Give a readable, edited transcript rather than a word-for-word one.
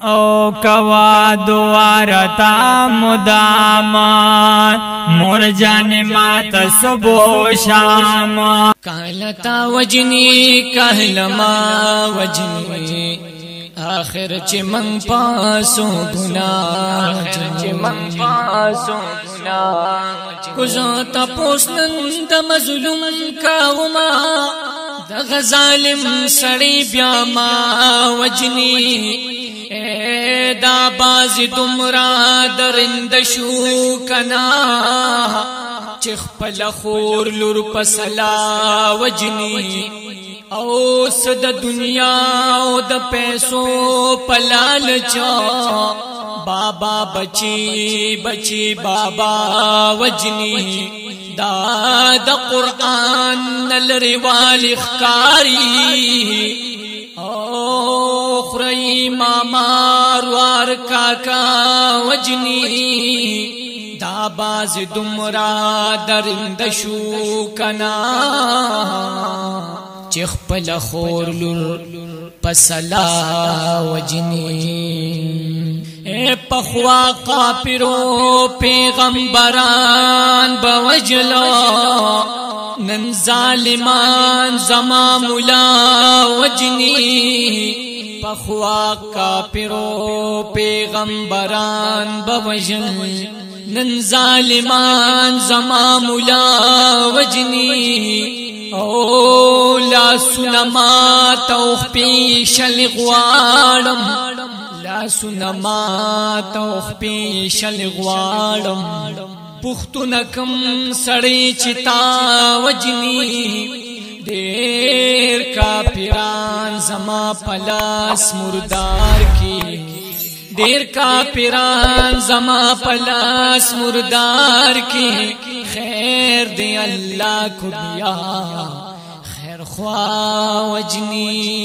او کوا دوارتا مدام مور جان مات صبح شام کہلتا وجنی کہلما وجنی آخر چی من پاسو گناہ چی من پاسو گناہ کزاتا پوسنن دا مظلوم کاوما دا غظالم سڑی بیاما وجنی دا باز دمرا درند شو کنا چخ پل خور لور پسلا وجنی او صد دنیا او د پیسو پلال چا بابا بچی بچی بابا وجنی دا د قرآن نلری والی خکاری او خری ماما روار کاکا وجنی دا باز دمرا درند شو کنا چخ پل خور لور پسلا وجنی اے پخوا قاپرو پیغمبران بوجلا نن ظالمان زما مولا وجنی پخوا کافرو پیغمبران بوجل نن ظالمان زما مولا وجنی او لا سنما توخ پیشل غوارم لا سنما توخ پیشل غوارم پختونکم سڑی چتا وجنی دیر کافران زما پلاس مردار کی دیر کافران زما پلاس مردار کی خیر دی اللہ کو بیا خیر خواہ وجنی